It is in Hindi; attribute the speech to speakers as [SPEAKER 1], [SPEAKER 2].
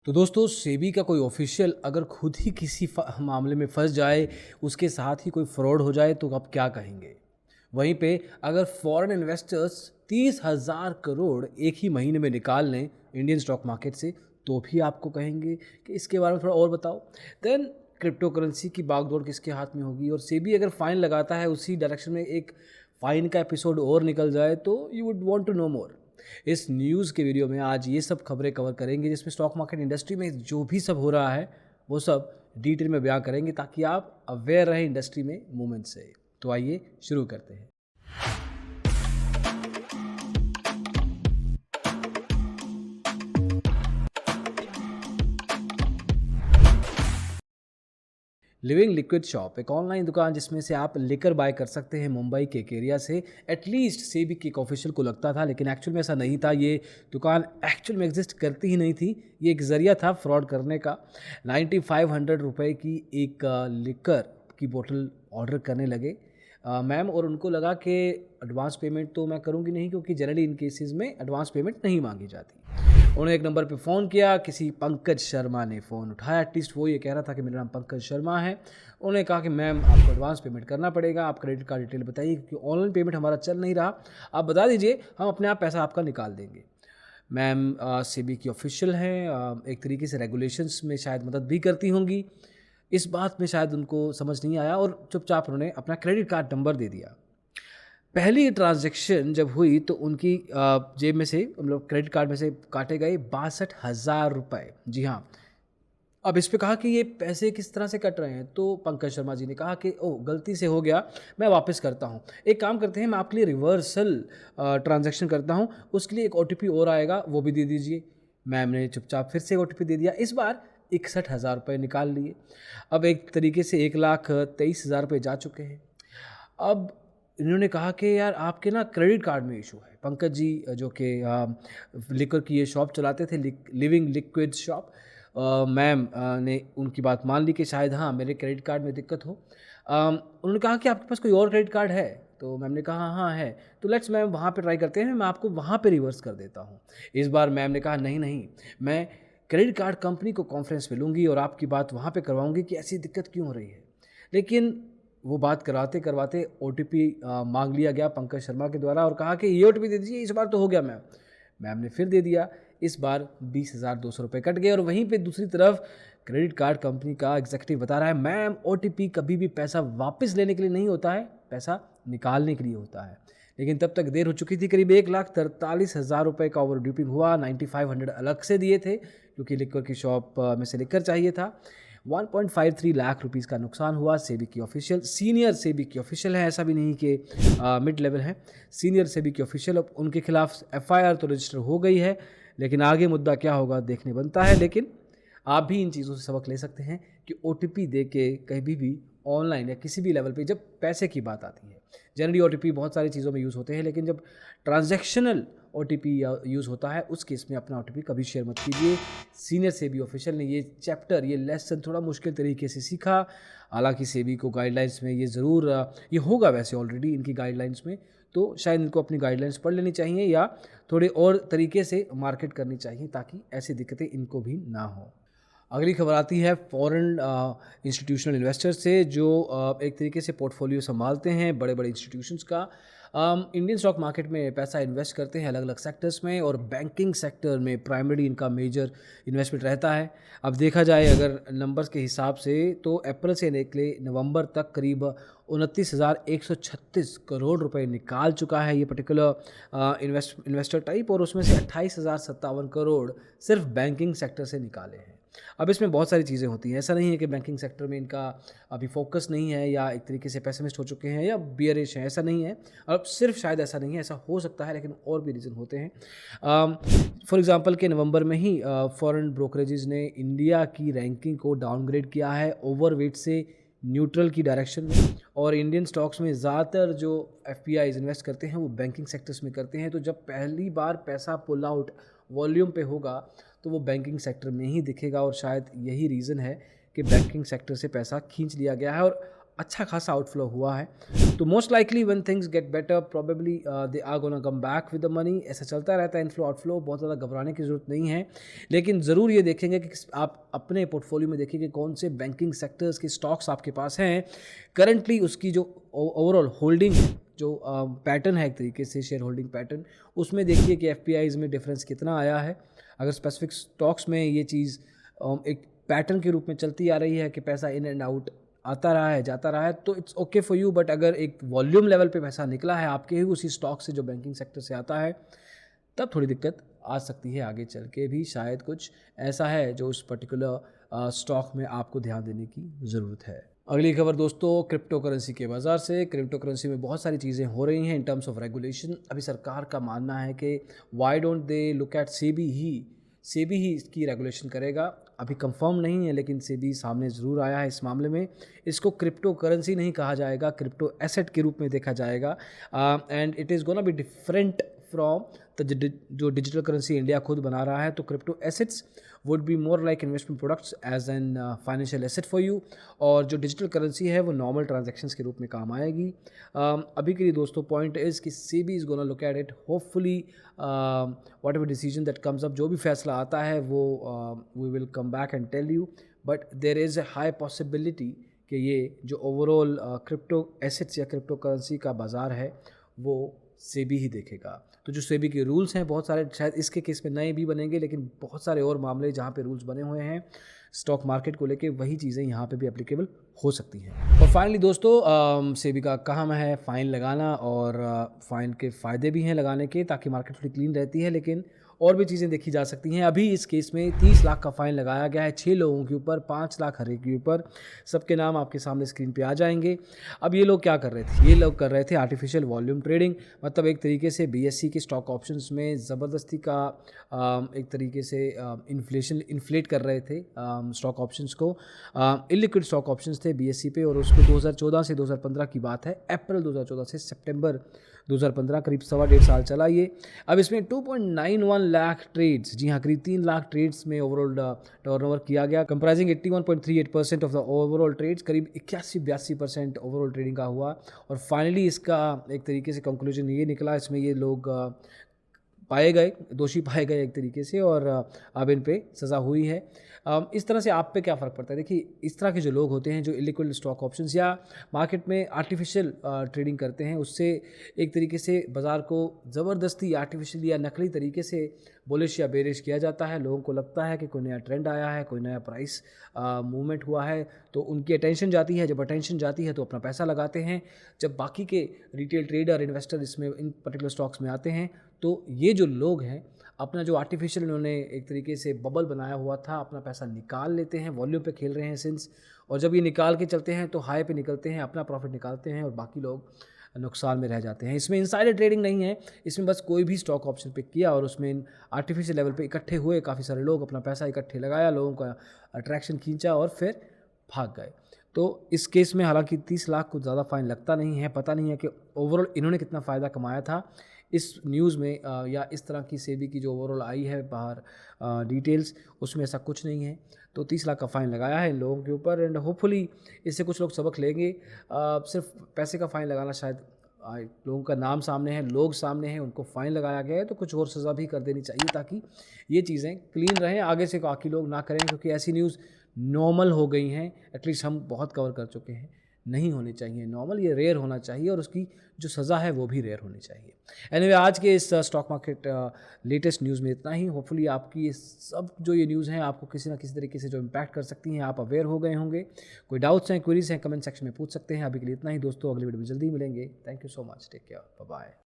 [SPEAKER 1] तो दोस्तों सेबी का कोई ऑफिशियल अगर खुद ही किसी मामले में फंस जाए, उसके साथ ही कोई फ्रॉड हो जाए तो आप क्या कहेंगे? वहीं पे अगर फॉरेन इन्वेस्टर्स 30,000 करोड़ एक ही महीने में निकाल लें इंडियन स्टॉक मार्केट से, तो भी आपको कहेंगे कि इसके बारे में थोड़ा और बताओ। देन क्रिप्टो करेंसी की बागडोर किसके हाथ में होगी, और सेबी अगर फाइन लगाता है उसी डायरेक्शन में एक फाइन का एपिसोड और निकल जाए तो you would want to know more. इस न्यूज़ के वीडियो में आज ये सब खबरें कवर करेंगे जिसमें स्टॉक मार्केट इंडस्ट्री में जो भी सब हो रहा है वो सब डिटेल में बयां करेंगे ताकि आप अवेयर रहें इंडस्ट्री में मूवमेंट से। तो आइए शुरू करते हैं। लिविंग लिक्विड शॉप एक ऑनलाइन दुकान जिसमें से आप लिकर बाय कर सकते हैं मुंबई के एक एरिया से। एटलीस्ट सेबी के एक ऑफिशियल को लगता था, लेकिन एक्चुअल में ऐसा नहीं था। ये दुकान एक्चुअल में एग्जिस्ट करती ही नहीं थी, ये एक ज़रिया था फ्रॉड करने का। 9500 रुपये की एक लिकर की बोतल ऑर्डर करने लगे मैम, और उनको लगा कि एडवांस पेमेंट तो मैं करूँगी नहीं, क्योंकि जनरली इन केसेस में एडवांस पेमेंट नहीं मांगी जाती। उन्होंने एक नंबर पे फ़ोन किया, किसी पंकज शर्मा ने फ़ोन उठाया। एटलीस्ट वो ये कह रहा था कि मेरा नाम पंकज शर्मा है। उन्होंने कहा कि मैम आपको एडवांस पेमेंट करना पड़ेगा, आप क्रेडिट कार्ड डिटेल बताइए क्योंकि ऑनलाइन पेमेंट हमारा चल नहीं रहा, आप बता दीजिए, हम अपने आप पैसा आपका निकाल देंगे। मैम सेबी की ऑफिशियल हैं, एक तरीके से रेगुलेशंस में शायद मदद भी करती होंगी। इस बात में शायद उनको समझ नहीं आया और चुपचाप उन्होंने अपना क्रेडिट कार्ड नंबर दे दिया। पहली ट्रांज़ैक्शन जब हुई तो उनकी जेब में से, मतलब क्रेडिट कार्ड में से काटे गए 62,000 रुपये। जी हाँ। अब इस पे कहा कि ये पैसे किस तरह से कट रहे हैं, तो पंकज शर्मा जी ने कहा कि ओह गलती से हो गया, मैं वापस करता हूँ। एक काम करते हैं, मैं आपके लिए रिवर्सल ट्रांजैक्शन करता हूँ, उसके लिए एक ओटीपी और आएगा, वो भी दे दीजिए। मैम ने चुपचाप फिर से ओटीपी दे दिया। इस बार 61,000 रुपये निकाल लिए। अब एक तरीके से 1,23,000 रुपये जा चुके हैं। अब इन्होंने कहा कि यार आपके ना क्रेडिट कार्ड में इशू है। पंकज जी जो कि लिकर की ये शॉप चलाते थे, लिविंग लिक्विड शॉप, मैम ने उनकी बात मान ली कि शायद हाँ मेरे क्रेडिट कार्ड में दिक्कत हो। उन्होंने कहा कि आपके पास कोई और क्रेडिट कार्ड है, तो मैम ने कहा हाँ है। तो लेट्स मैम वहाँ पे ट्राई करते हैं, मैं आपको वहाँ पे रिवर्स कर देता हूँ। इस बार मैम ने कहा नहीं नहीं, मैं क्रेडिट कार्ड कंपनी को कॉन्फ्रेंस में लूँगी और आपकी बात वहाँ पे करवाऊँगी कि ऐसी दिक्कत क्यों हो रही है। लेकिन वो बात कराते करवाते ओटीपी मांग लिया गया पंकज शर्मा के द्वारा और कहा कि ये ओटीपी दे दीजिए, इस बार तो हो गया मैम। मैम ने फिर दे दिया। इस बार 20,200 रुपये कट गए और वहीं पे दूसरी तरफ क्रेडिट कार्ड कंपनी का एग्जीक्यूटिव बता रहा है मैम ओटीपी कभी भी पैसा वापस लेने के लिए नहीं होता है, पैसा निकालने के लिए होता है। लेकिन तब तक देर हो चुकी थी। करीब 1,43,000 रुपये का ओवर ड्यूपिंग हुआ। 9500 अलग से दिए थे क्योंकि लिक्वर की शॉप में से लिक्कर चाहिए था। 1.53 लाख रुपीज़ का नुकसान हुआ। सेबी की ऑफिशियल, सीनियर सेबी की ऑफिशियल है, ऐसा भी नहीं कि मिड लेवल है, सीनियर सेबी की ऑफिशियल। अब उनके खिलाफ एफआईआर तो रजिस्टर हो गई है, लेकिन आगे मुद्दा क्या होगा देखने बनता है। लेकिन आप भी इन चीज़ों से सबक ले सकते हैं कि ओटीपी दे के कहीं भी ऑनलाइन या किसी भी लेवल पे जब पैसे की बात आती है, जनरली ओटीपी बहुत सारी चीज़ों में यूज़ होते हैं, लेकिन जब ट्रांजैक्शनल ओटीपी यूज़ होता है उस केस में अपना ओटीपी कभी शेयर मत कीजिए। सीनियर सेबी ऑफिशियल ने ये चैप्टर, ये लेसन थोड़ा मुश्किल तरीके से सीखा। हालांकि सेबी को गाइडलाइंस में ये ज़रूर ये होगा वैसे ऑलरेडी इनकी गाइडलाइंस में, तो शायद इनको अपनी गाइडलाइंस पढ़ लेनी चाहिए या थोड़े और तरीके से मार्केट करनी चाहिए ताकि ऐसी दिक्कतें इनको भी ना हो। अगली खबर आती है फॉरेन इंस्टीट्यूशनल इन्वेस्टर से जो एक तरीके से पोर्टफोलियो संभालते हैं बड़े बड़े इंस्टीट्यूशंस का। इंडियन स्टॉक मार्केट में पैसा इन्वेस्ट करते हैं अलग अलग सेक्टर्स में, और बैंकिंग सेक्टर में प्राइमरी इनका मेजर इन्वेस्टमेंट रहता है। अब देखा जाए अगर नंबर्स के हिसाब से तो अप्रैल से लेकर नवंबर तक करीब 29,136 करोड़ रुपए निकाल चुका है ये पर्टिकुलर इन्वेस्टर टाइप, और उसमें से 28,057 करोड़ सिर्फ बैंकिंग सेक्टर से निकाले हैं। अब इसमें बहुत सारी चीज़ें होती हैं, ऐसा नहीं है कि बैंकिंग सेक्टर में इनका अभी फोकस नहीं है या एक तरीके से पेसिमिस्ट हो चुके हैं या बियरिश हैं, ऐसा नहीं है। अब सिर्फ शायद ऐसा नहीं है, ऐसा हो सकता है, लेकिन और भी रीज़न होते हैं। फॉर एग्जांपल के नवंबर में ही फॉरेन ब्रोकरेजेस ने इंडिया की रैंकिंग को डाउनग्रेड किया है ओवरवेट से न्यूट्रल की डायरेक्शन में, और इंडियन स्टॉक्स में ज़्यादातर जो एफपीआईज इन्वेस्ट करते हैं वो बैंकिंग सेक्टर्स में करते हैं। तो जब पहली बार पैसा पुल आउट वॉल्यूम पे होगा तो वो बैंकिंग सेक्टर में ही दिखेगा, और शायद यही रीज़न है कि बैंकिंग सेक्टर से पैसा खींच लिया गया है। और अच्छा खासा आउटफ्लो हुआ है। तो most likely when things get better probably they are gonna come back with the money. ऐसा चलता रहता है इनफ्लो आउटफ्लो, बहुत ज़्यादा घबराने की ज़रूरत नहीं है। लेकिन ज़रूर ये देखेंगे कि आप अपने पोर्टफोलियो में देखिए कि कौन से बैंकिंग सेक्टर्स के स्टॉक्स आपके पास हैं करंटली, उसकी जो ओवरऑल होल्डिंग है, जो पैटर्न है एक तरीके से शेयर होल्डिंग पैटर्न, उसमें देखिए कि एफपीआईज में डिफरेंस कितना आया है। अगर स्पेसिफिक स्टॉक्स में ये चीज़ एक पैटर्न के रूप में चलती आ रही है कि पैसा इन एंड आउट आता रहा है जाता रहा है, तो it's okay for you. But अगर एक वॉल्यूम लेवल पे पैसा निकला है आपके ही उसी स्टॉक से जो बैंकिंग सेक्टर से आता है, तब थोड़ी दिक्कत आ सकती है। आगे चल के भी शायद कुछ ऐसा है जो उस पर्टिकुलर स्टॉक में आपको ध्यान देने की ज़रूरत है। अगली खबर दोस्तों क्रिप्टो करेंसी के बाज़ार से। क्रिप्टो करेंसी में बहुत सारी चीज़ें हो रही हैं इन टर्म्स ऑफ रेगुलेशन। अभी सरकार का मानना है कि why don't they look at SEBI ही इसकी रेगुलेशन करेगा। अभी कंफर्म नहीं है, लेकिन सेबी सामने ज़रूर आया है इस मामले में। इसको क्रिप्टो करेंसी नहीं कहा जाएगा, क्रिप्टो एसेट के रूप में देखा जाएगा। And it is gonna be different from जो डिजिटल करेंसी इंडिया खुद बना रहा है। तो crypto assets would be more like investment products as an financial asset for you, और जो डिजिटल करेंसी है वो नॉर्मल ट्रांजैक्शंस के रूप में काम आएगी। अभी के लिए दोस्तों पॉइंट इज़ कि SEBI is gonna look at it. Hopefully whatever decision that comes up, जो भी फैसला आता है वो we will come back and tell you. But there is a high possibility कि ये जो ओवरऑल क्रिप्टो एसेट्स या क्रिप्टो करेंसी का बाज़ार है वो सेबी ही देखेगा। तो जो सेबी के रूल्स हैं बहुत सारे, शायद इसके केस में नए भी बनेंगे, लेकिन बहुत सारे और मामले जहाँ पे रूल्स बने हुए हैं स्टॉक मार्केट को लेके, वही चीज़ें यहाँ पे भी एप्लीकेबल हो सकती हैं। और फाइनली दोस्तों सेबी का काम है फ़ाइन लगाना, और फ़ाइन के फ़ायदे भी हैं लगाने के, ताकि मार्केट थोड़ी क्लीन रहती है, लेकिन और भी चीज़ें देखी जा सकती हैं। अभी इस केस में 30 लाख का फ़ाइन लगाया गया है 6 लोगों के ऊपर, 5 लाख हर एक के ऊपर। सबके नाम आपके सामने स्क्रीन पे आ जाएंगे। अब ये लोग क्या कर रहे थे? ये लोग कर रहे थे आर्टिफिशियल वॉल्यूम ट्रेडिंग, मतलब एक तरीके से बीएसई के स्टॉक ऑप्शंस में ज़बरदस्ती का एक तरीके से इन्फ्लेट कर रहे थे स्टॉक ऑप्शंस को। इलिक्विड स्टॉक ऑप्शंस थे बीएसई पे, और उसको 2014 से 2015 की बात है, अप्रैल 2014 से सितंबर 2015, करीब 1.25 साल चला ये। अब इसमें 2.91 लाख ट्रेड्स, जी हाँ करीब 3 लाख ट्रेड्स में ओवरऑल टर्नओवर किया गया, comprising 81.38% of the overall trades, करीब 81-82% ओवरऑल ट्रेडिंग का हुआ। और फाइनली इसका एक तरीके से कंक्लूजन ये निकला, इसमें ये लोग पाए गए, दोषी पाए गए एक तरीके से, और अब इन पे सज़ा हुई है। इस तरह से आप पे क्या फ़र्क पड़ता है? देखिए, इस तरह के जो लोग होते हैं जो इलिक्विड स्टॉक ऑप्शंस या मार्केट में आर्टिफिशियल ट्रेडिंग करते हैं, उससे एक तरीके से बाज़ार को ज़बरदस्ती आर्टिफिशियल या नकली तरीके से बुलिश या बेरिश किया जाता है। लोगों को लगता है कि कोई नया ट्रेंड आया है, कोई नया प्राइस मूवमेंट हुआ है, तो उनकी अटेंशन जाती है। जब अटेंशन जाती है तो अपना पैसा लगाते हैं। जब बाकी के रिटेल ट्रेडर, इन्वेस्टर इसमें इन पर्टिकुलर स्टॉक्स में आते हैं, तो ये जो लोग हैं अपना जो आर्टिफिशियल इन्होंने एक तरीके से बबल बनाया हुआ था, अपना पैसा निकाल लेते हैं, वॉल्यूम पे खेल रहे हैं सिंस, और जब ये निकाल के चलते हैं तो हाई पे निकलते हैं, अपना प्रॉफिट निकालते हैं, और बाकी लोग नुकसान में रह जाते हैं। इसमें इनसाइडर ट्रेडिंग नहीं है, इसमें बस कोई भी स्टॉक ऑप्शन पिक किया और उसमें आर्टिफिशियल लेवल पे इकट्ठे हुए काफ़ी सारे लोग, अपना पैसा इकट्ठे लगाया, लोगों का अट्रैक्शन खींचा और फिर भाग गए। तो इस केस में हालांकि 30 लाख कुछ ज़्यादा फ़ाइन लगता नहीं है। पता नहीं है कि ओवरऑल इन्होंने कितना फ़ायदा कमाया था इस न्यूज़ में, या इस तरह की सेबी की जो ओवरऑल आई है बाहर डिटेल्स, उसमें ऐसा कुछ नहीं है। तो 30 लाख का फ़ाइन लगाया है इन लोगों के ऊपर, एंड होपफुली इससे कुछ लोग सबक लेंगे। सिर्फ पैसे का फ़ाइन लगाना, शायद लोगों का नाम सामने है, लोग सामने हैं, उनको फ़ाइन लगाया गया है, तो कुछ और सज़ा भी कर देनी चाहिए ताकि ये चीज़ें क्लीन रहें, आगे से बाकी लोग ना करें, क्योंकि ऐसी न्यूज़ नॉर्मल हो गई हैं। एटलीस्ट हम बहुत कवर कर चुके हैं, नहीं होनी चाहिए नॉर्मल, ये रेयर होना चाहिए, और उसकी जो सज़ा है वो भी रेयर होनी चाहिए। एनीवे, आज के इस स्टॉक मार्केट लेटेस्ट न्यूज़ में इतना ही। होपफुली आपकी ये सब जो ये न्यूज़ हैं आपको किसी ना किसी तरीके से जो इम्पैक्ट कर सकती हैं, आप अवेयर हो गए होंगे। कोई डाउट्स हैं, क्वेरीज हैं, कमेंट सेक्शन में पूछ सकते हैं। अभी के लिए इतना ही दोस्तों, अगली वीडियो में जल्दी मिलेंगे। Thank you so much, take care, bye bye.